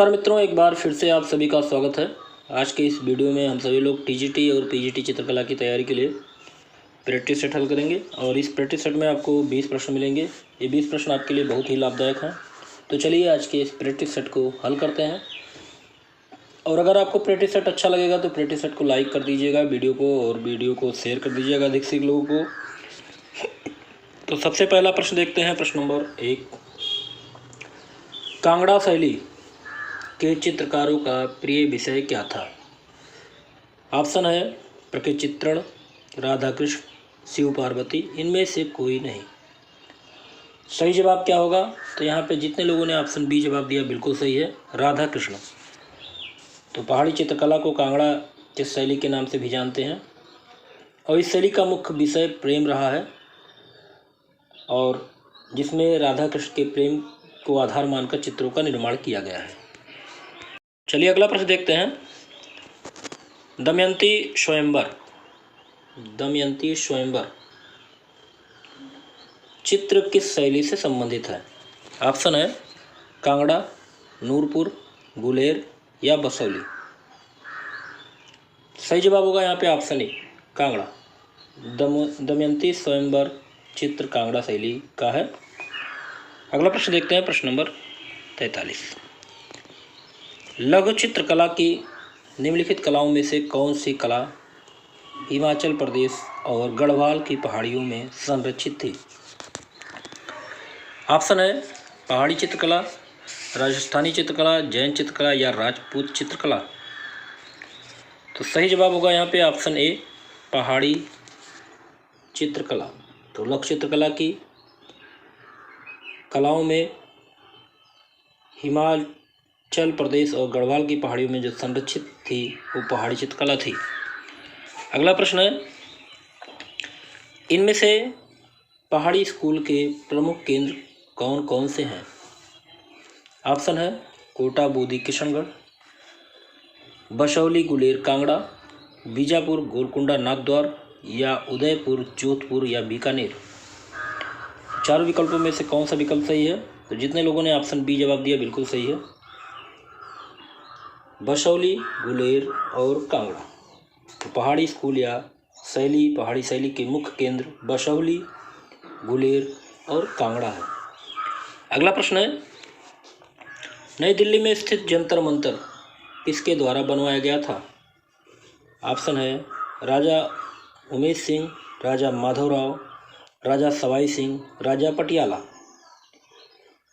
नमस्कार मित्रों, एक बार फिर से आप सभी का स्वागत है। आज के इस वीडियो में हम सभी लोग टीजीटी और पीजीटी चित्रकला की तैयारी के लिए प्रैक्टिस सेट हल करेंगे और इस प्रैक्टिस सेट में आपको 20 प्रश्न मिलेंगे। ये 20 प्रश्न आपके लिए बहुत ही लाभदायक हैं। तो चलिए आज के इस प्रैक्टिस सेट को हल करते हैं। और अगर आपको प्रैक्टिस सेट अच्छा लगेगा तो प्रैक्टिस सेट को लाइक कर दीजिएगा वीडियो को, और वीडियो को शेयर कर दीजिएगा अधिक से लोगों को। तो सबसे पहला प्रश्न देखते हैं, प्रश्न नंबर 1। कांगड़ा शैली के चित्रकारों का प्रिय विषय क्या था? ऑप्शन है प्रकृति चित्रण, राधा कृष्ण, शिव पार्वती, इनमें से कोई नहीं। सही जवाब क्या होगा? तो यहाँ पे जितने लोगों ने ऑप्शन बी जवाब दिया बिल्कुल सही है, राधा कृष्ण। तो पहाड़ी चित्रकला को कांगड़ा की शैली के नाम से भी जानते हैं और इस शैली का मुख्य विषय प्रेम रहा है, और जिसमें राधा कृष्ण के प्रेम को आधार मानकर चित्रों का निर्माण किया गया है। चलिए अगला प्रश्न देखते हैं। दमयंती स्वयंवर चित्र किस शैली से संबंधित है? ऑप्शन है कांगड़ा, नूरपुर, गुलेर या बसौली। सही जवाब होगा यहाँ पे ऑप्शन ए, कांगड़ा। दमयंती स्वयंवर चित्र कांगड़ा शैली का है। अगला प्रश्न देखते हैं, प्रश्न नंबर 43। लघु चित्रकला की निम्नलिखित कलाओं में से कौन सी कला हिमाचल प्रदेश और गढ़वाल की पहाड़ियों में संरक्षित थी? ऑप्शन है पहाड़ी चित्रकला, राजस्थानी चित्रकला, जैन चित्रकला या राजपूत चित्रकला। तो सही जवाब होगा यहाँ पे ऑप्शन ए, पहाड़ी चित्रकला। तो लघु चित्रकला की कलाओं में हिमाचल प्रदेश और गढ़वाल की पहाड़ियों में जो संरक्षित थी वो पहाड़ी चित्रकला थी। अगला प्रश्न है, इनमें से पहाड़ी स्कूल के प्रमुख केंद्र कौन कौन से हैं? ऑप्शन है कोटा, बूंदी, किशनगढ़, बसौली, गुलेर, कांगड़ा, बीजापुर, गोलकुंडा, नागद्वार या उदयपुर, जोधपुर या बीकानेर। चारों विकल्पों में से कौन सा विकल्प सही है? तो जितने लोगों ने ऑप्शन बी जवाब दिया बिल्कुल सही है, बसौली, गुलेर और कांगड़ा। तो पहाड़ी स्कूल या पहाड़ी शैली के मुख्य केंद्र बसौली, गुलेर और कांगड़ा है। अगला प्रश्न है, नई दिल्ली में स्थित जंतर मंतर किसके द्वारा बनवाया गया था? ऑप्शन है राजा उमेश सिंह, राजा माधवराव, राजा सवाई सिंह, राजा पटियाला।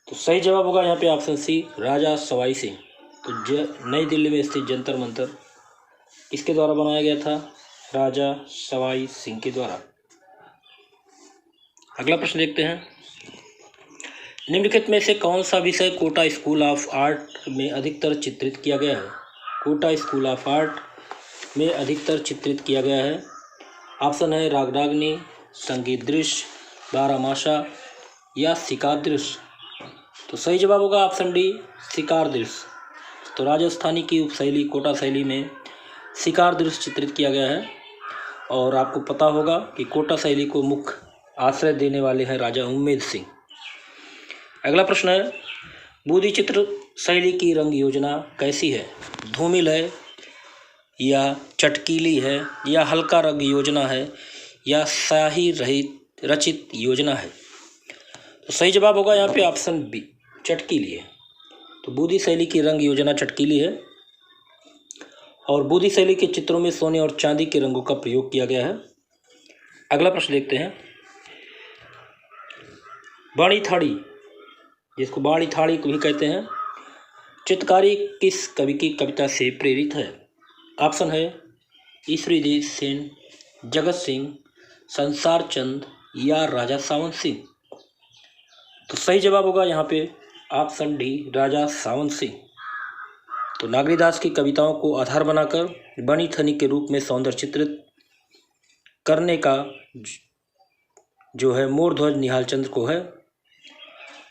तो सही जवाब होगा यहाँ पे ऑप्शन सी, राजा सवाई सिंह। तो नई दिल्ली में स्थित जंतर मंतर किसके द्वारा बनाया गया था? राजा सवाई सिंह के द्वारा। अगला प्रश्न देखते हैं, निम्नलिखित में से कौन सा विषय कोटा स्कूल ऑफ आर्ट में अधिकतर चित्रित किया गया है? कोटा स्कूल ऑफ आर्ट में अधिकतर चित्रित किया गया है। ऑप्शन है रागरागनी, संगीत दृश्य, बारामासा या शिकार दृश्य। तो सही जवाब होगा ऑप्शन डी, शिकार दृश्य। तो राजस्थानी की उपशैली कोटा शैली में शिकार दृश्य चित्रित किया गया है, और आपको पता होगा कि कोटा शैली को मुख्य आश्रय देने वाले हैं राजा उम्मेद सिंह। अगला प्रश्न है, बूंदी चित्र शैली की रंग योजना कैसी है? धूमिल है या चटकीली है या हल्का रंग योजना है या स्याही रहित रचित योजना है? तो सही जवाब होगा यहाँ पे ऑप्शन बी, चटकीली है। तो बूंदी शैली की रंग योजना चटकीली है, और बूंदी शैली के चित्रों में सोने और चांदी के रंगों का प्रयोग किया गया है। अगला प्रश्न देखते हैं, बाणी थाड़ी, जिसको बाणी थाड़ी भी कहते हैं, चित्रकारी किस कवि की कविता से प्रेरित है? ऑप्शन है ईश्वरीदेव सेन, जगत सिंह, संसार चंद या राजा सावंत सिंह। तो सही जवाब होगा यहाँ पे ऑप्शन डी, राजा सावंत सिंह। तो नागरीदास की कविताओं को आधार बनाकर बनी थनी के रूप में सौंदर्य चित्रित करने का जो है मोरध्वज निहाल चंद्र को है,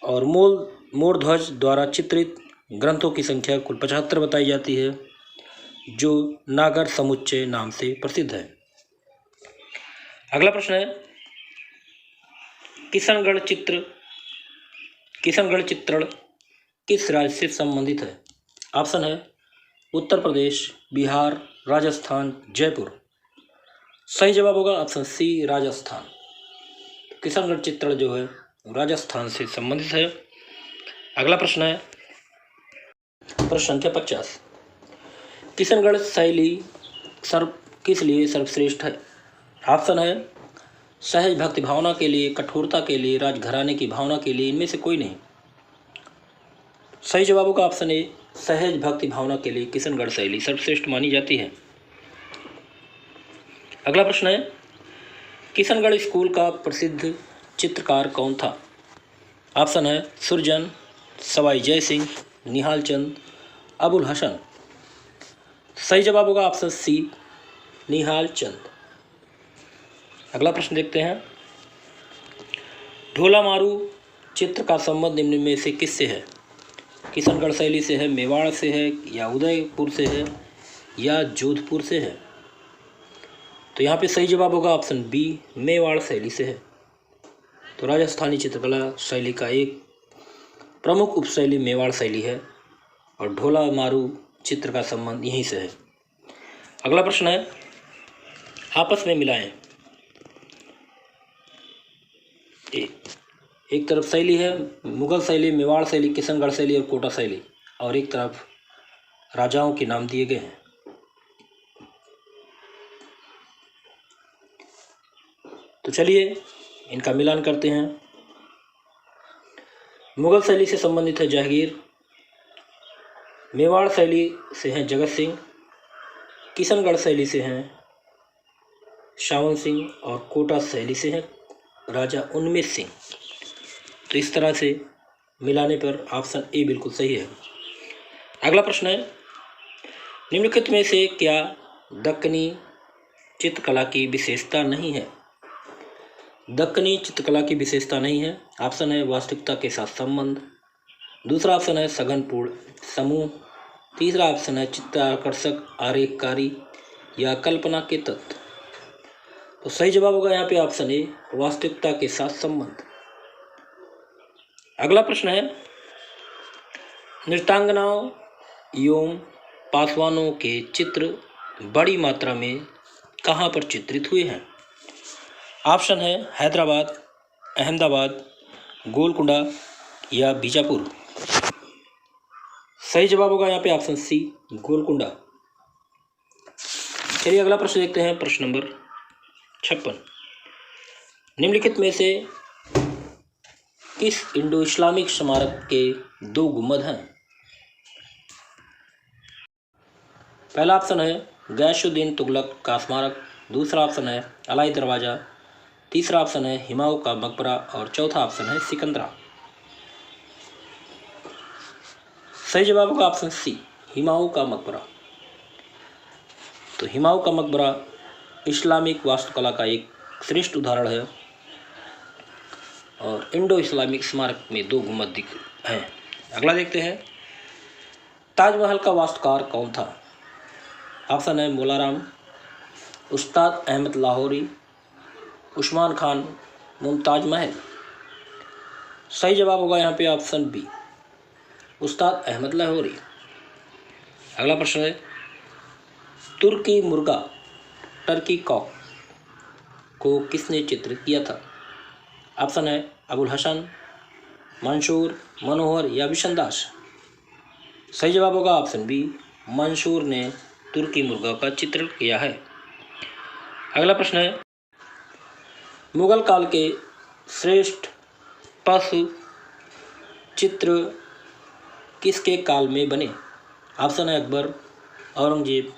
और मोरध्वज द्वारा चित्रित ग्रंथों की संख्या कुल 75 बताई जाती है, जो नागर समुच्चय नाम से प्रसिद्ध है। अगला प्रश्न है, किशनगढ़ चित्रण किस राज्य से संबंधित है? ऑप्शन है उत्तर प्रदेश, बिहार, राजस्थान, जयपुर। सही जवाब होगा ऑप्शन सी, राजस्थान। किशनगढ़ चित्रण जो है राजस्थान से संबंधित है। अगला प्रश्न है प्रश्न संख्या 50। किशनगढ़ शैली किस लिए सर्वश्रेष्ठ है? ऑप्शन है सहज भक्ति भावना के लिए, कठोरता के लिए, राजघराने की भावना के लिए, इनमें से कोई नहीं। सही जवाब होगा ऑप्शन ए, सहज भक्ति भावना के लिए किशनगढ़ शैली सर्वश्रेष्ठ मानी जाती है। अगला प्रश्न है किशनगढ़ स्कूल का प्रसिद्ध चित्रकार कौन था? ऑप्शन है सुरजन, सवाई जय सिंह, निहाल चंद, अबुल हसन। सही जवाब होगा ऑप्शन सी, निहाल चंद। अगला प्रश्न देखते हैं ढोला मारू चित्र का संबंध निम्न में से किससे है? किशनगढ़ शैली से है, मेवाड़ से है, या उदयपुर से है, या जोधपुर से है? तो यहाँ पे सही जवाब होगा ऑप्शन बी, मेवाड़ शैली से है। तो राजस्थानी चित्रकला शैली का एक प्रमुख उपशैली मेवाड़ शैली है और ढोला मारू चित्र का संबंध यहीं से है। अगला प्रश्न है आपस में मिलाएं। एक तरफ शैली है मुगल शैली, मेवाड़ शैली, किशनगढ़ शैली और कोटा शैली, और एक तरफ राजाओं के नाम दिए गए हैं। तो चलिए इनका मिलान करते हैं। मुगल शैली से संबंधित है जहांगीर, मेवाड़ शैली से हैं जगत सिंह, किशनगढ़ शैली से हैं शावन सिंह और कोटा शैली से हैं राजा उन्मेष सिंह। तो इस तरह से मिलाने पर ऑप्शन ए बिल्कुल सही है। अगला प्रश्न है निम्नलिखित में से क्या दक्कनी चित्रकला की विशेषता नहीं है? दक्कनी चित्रकला की विशेषता नहीं है। ऑप्शन है वास्तविकता के साथ संबंध, दूसरा ऑप्शन है सघनपूर्ण समूह, तीसरा ऑप्शन है चित्ताकर्षक आरेखकारी, या कल्पना के तत्व। तो सही जवाब होगा यहाँ पे ऑप्शन ए, वास्तविकता के साथ संबंध। अगला प्रश्न है नृत्यांगनाओं एवं पासवानों के चित्र बड़ी मात्रा में कहाँ पर चित्रित हुए हैं? ऑप्शन है हैदराबाद, अहमदाबाद, गोलकुंडा, या बीजापुर। सही जवाब होगा यहाँ पे ऑप्शन सी, गोलकुंडा। चलिए अगला प्रश्न देखते हैं प्रश्न नंबर 56। निम्नलिखित में से किस इंडो इस्लामिक स्मारक के 2 गुंबद हैं? पहला ऑप्शन है गयासुद्दीन तुगलक का स्मारक, दूसरा ऑप्शन है अलाई दरवाजा, तीसरा ऑप्शन है हुमायूं का मकबरा और चौथा ऑप्शन है सिकंदरा। सही जवाब होगा ऑप्शन सी, हुमायूं का मकबरा। तो हुमायूं का मकबरा इस्लामिक वास्तुकला का एक श्रेष्ठ उदाहरण है और इंडो इस्लामिक स्मारक में 2 गुंबद दिख हैं। अगला देखते हैं ताजमहल का वास्तुकार कौन था? ऑप्शन है मोलाराम, उस्ताद अहमद लाहौरी, उस्मान खान, मुमताज महल। सही जवाब होगा यहाँ पे ऑप्शन बी, उस्ताद अहमद लाहौरी। अगला प्रश्न है तुर्की मुर्गा टर्की कॉक को किसने चित्रित किया था? ऑप्शन है अबुल हसन, मंसूर, मनोहर, या बिशनदास। सही जवाब होगा ऑप्शन बी, मंसूर ने तुर्की मुर्गा का चित्रण किया है। अगला प्रश्न है मुगल काल के श्रेष्ठ पशु चित्र किसके काल में बने? ऑप्शन है अकबर, औरंगजेब,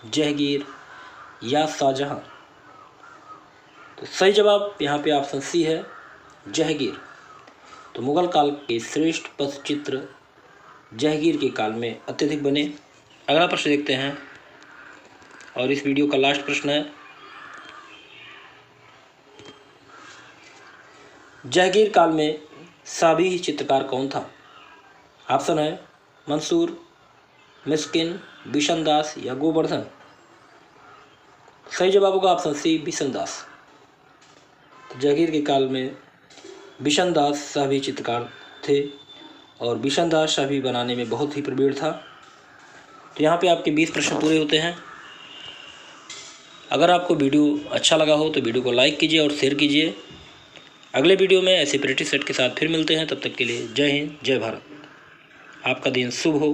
जहांगीर, या शाहजहां। तो सही जवाब यहाँ पे ऑप्शन सी है, जहांगीर। तो मुगल काल के श्रेष्ठ पशु चित्र जहांगीर के काल में अत्यधिक बने। अगला प्रश्न देखते हैं और इस वीडियो का लास्ट प्रश्न है जहांगीर काल में शाही चित्रकार कौन था? ऑप्शन है मंसूर, मिस्किन, बिशनदास, या गोवर्धन। सही जवाब होगा ऑप्शन सी, बिशनदास। जहांगीर के काल में बिशनदास शाही चित्रकार थे और बिशनदास शाही बनाने में बहुत ही प्रवीण था। तो यहाँ पे आपके 20 प्रश्न पूरे होते हैं। अगर आपको वीडियो अच्छा लगा हो तो वीडियो को लाइक कीजिए और शेयर कीजिए। अगले वीडियो में ऐसे प्रैक्टिस सेट के साथ फिर मिलते हैं। तब तक के लिए जय हिंद, जय भारत। आपका दिन शुभ हो।